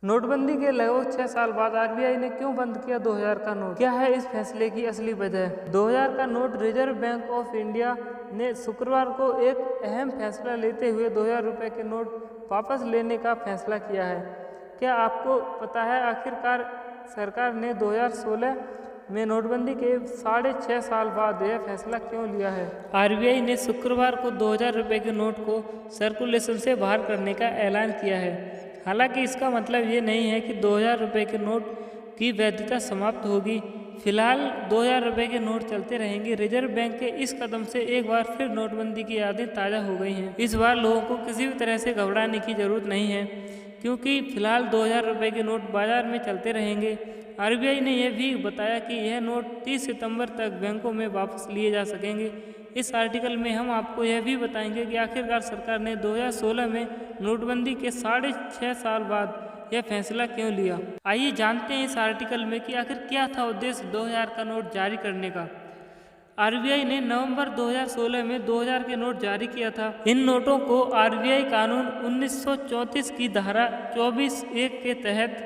नोटबंदी के लगभग 6 साल बाद आरबीआई ने क्यों बंद किया 2000 का नोट? क्या है इस फैसले की असली वजह? 2000 का note reserve bank of India ने शुक्रवार को एक अहम फैसला लेते हुए 2000 रुपये के नोट वापस लेने का फैसला किया है। क्या आपको पता है आखिरकार सरकार ने 2016 में नोटबंदी के 6.5 साल बाद यह फैसला क्यों लिया है? आरबीआई ने शुक्रवार को 2000 रुपये के नोट को सर्कुलेशन से बाहर करने का ऐलान किया है। हालांकि इसका मतलब ये नहीं है कि 2000 रुपये के नोट की वैधता समाप्त होगी। फिलहाल 2000 रुपये के नोट चलते रहेंगे। रिजर्व बैंक के इस कदम से एक बार फिर नोटबंदी की यादें ताज़ा हो गई हैं। इस बार लोगों को किसी भी तरह से घबराने की जरूरत नहीं है, क्योंकि फिलहाल 2000 रुपये के नोट बाजार में चलते रहेंगे। आरबीआई ने यह भी बताया कि यह नोट 30 सितंबर तक बैंकों में वापस लिए जा सकेंगे। इस आर्टिकल में हम आपको यह भी बताएंगे कि आखिरकार सरकार ने 2016 में नोटबंदी के 6.5 साल बाद यह फैसला क्यों लिया। आइए जानते हैं इस आर्टिकल में कि आखिर क्या था उद्देश्य 2000 का नोट जारी करने का। आरबीआई ने नवंबर 2016 में 2000 के नोट जारी किया था। इन नोटों को आरबीआई कानून 1934 की धारा 24(1) के तहत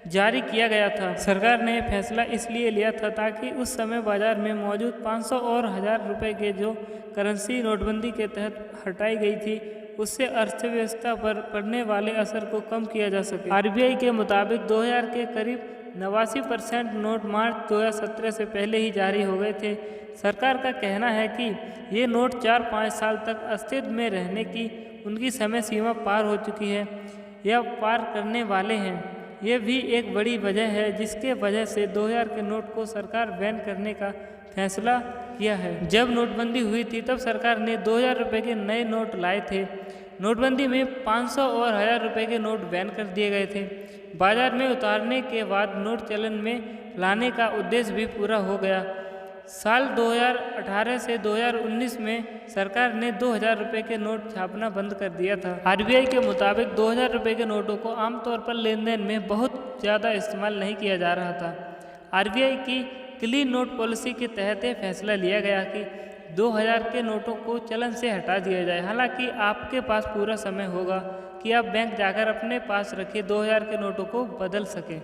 जारी किया गया था। सरकार ने फैसला इसलिए लिया था ताकि उस समय बाजार में मौजूद 500 और 1000 रुपये के जो करेंसी नोटबंदी के तहत हटाई गई थी, उससे अर्थव्यवस्था पर पड़ने वाले असर को कम किया जा सके। आरबीआई के मुताबिक 2000 के करीब 89% नोट मार्च 2017 से पहले ही जारी हो गए थे। सरकार का कहना है कि ये नोट 4-5 साल तक अस्तित्व में रहने की उनकी समय सीमा पार हो चुकी है या पार करने वाले हैं। यह भी एक बड़ी वजह है जिसके वजह से 2000 के नोट को सरकार बैन करने का फैसला किया है। जब नोटबंदी हुई थी तब सरकार ने 2000 रुपये के नए नोट लाए थे। नोटबंदी में 500 और 1000 रुपये के नोट बैन कर दिए गए थे। बाजार में उतारने के बाद नोट चलन में लाने का उद्देश्य भी पूरा हो गया। साल 2018 से 2019 में सरकार ने 2000 रुपये के नोट छापना बंद कर दिया था। आरबीआई के मुताबिक 2000 रुपये के नोटों को आमतौर पर लेन देन में बहुत ज़्यादा इस्तेमाल नहीं किया जा रहा था। आरबीआई की क्लीन नोट पॉलिसी के तहत यह फैसला लिया गया कि 2000 के नोटों को चलन से हटा दिया जाए। हालांकि आपके पास पूरा समय होगा कि आप बैंक जाकर अपने पास रखे 2000 के नोटों को बदल सकें।